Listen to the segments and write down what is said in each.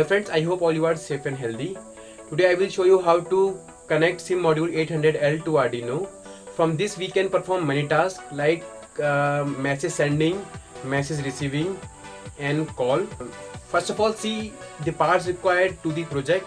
friends, I hope all you are safe and healthy. Today I will show you how to connect SIM module 800L to Arduino. From this we can perform many tasks like message sending, message receiving and call. First of all, see the parts required to the project.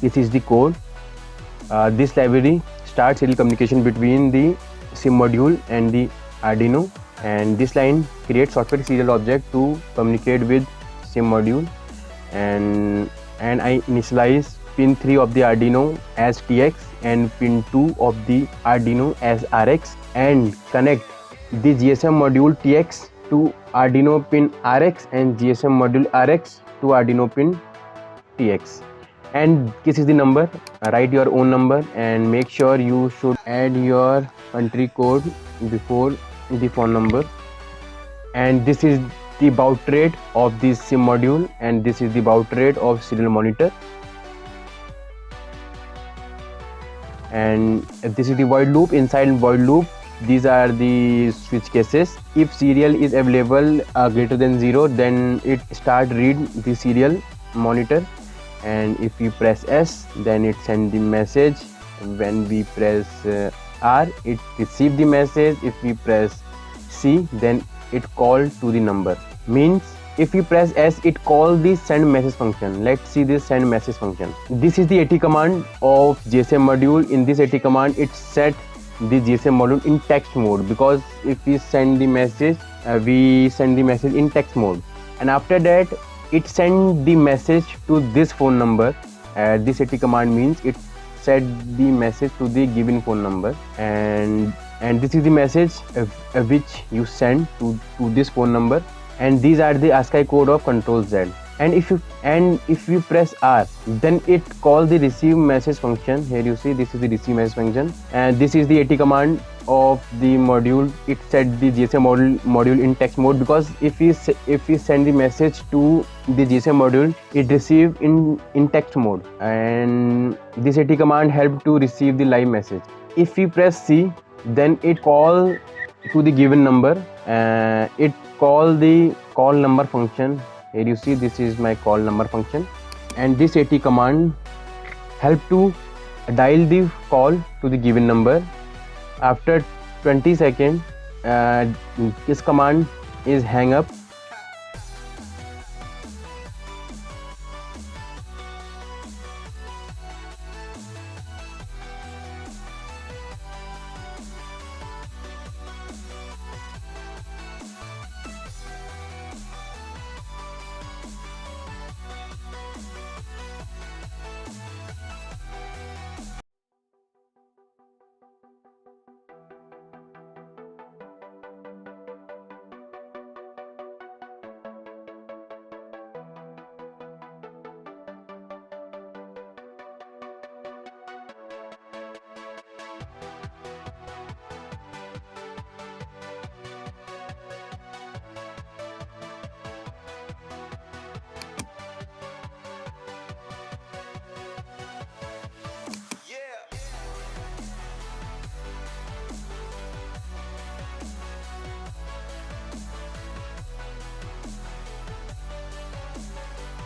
this is the code. This library starts serial communication between the SIM module and the Arduino, and this line creates software serial object to communicate with SIM module, and I initialize pin 3 of the Arduino as TX and pin 2 of the Arduino as RX, and connect the GSM module TX to Arduino pin RX and GSM module RX to Arduino pin TX. And this is the number. Write your own number and make sure you should add your country code before the phone number. And this is the baud rate of this SIM module, and this is the baud rate of serial monitor. And this is the void loop. Inside void loop, these are the switch cases. If serial is available greater than 0, then it start read the serial monitor, and if we press S, then it send the message. When we press R, it receive the message. If we press C, then it call to the number. Means if we press S, it call the send message function. Let's see this send message function. This is the AT command of GSM module. In this AT command, it set the GSM module in text mode, because if we send the message, we send the message in text mode, and after that it send the message to this phone number. This AT command means it set the message to the given phone number, and this is the message which you send to this phone number, and these are the ASCII code of control Z. And if you press R, then it calls the receive message function. Here you see this is the receive message function, and this is the AT command of the module. It set the GSM module in text mode, because if we send the message to the GSM module, it receive in text mode, and this AT command help to receive the live message. If we press C, then it call to the given number. It call the call number function. Here you see this is my call number function, and this AT command help to dial the call to the given number. After 20 seconds, this command is hang up.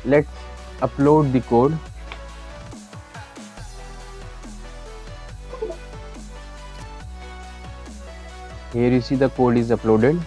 Let's upload the code. Here you see the code is uploaded.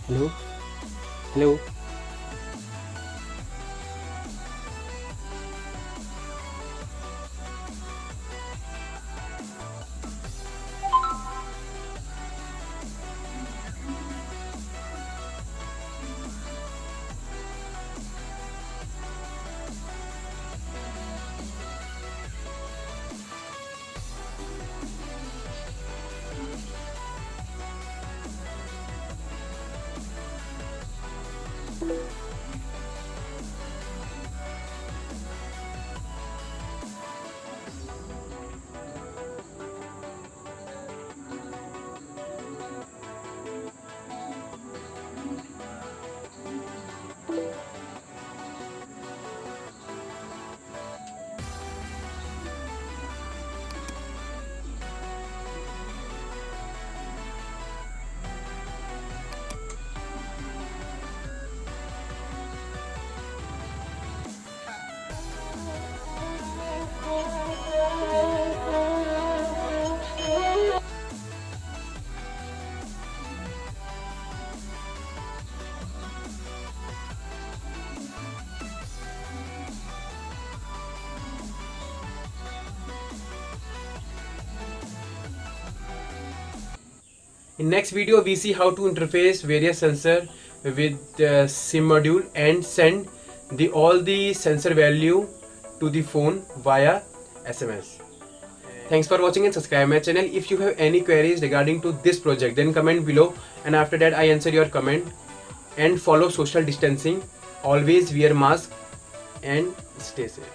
Hello? Hello? In next video, we see how to interface various sensor with SIM module and send all the sensor value to the phone via SMS. Thanks for watching and subscribe my channel. If you have any queries regarding to this project, then comment below, and after that I answer your comment. And follow social distancing. Always wear mask and stay safe.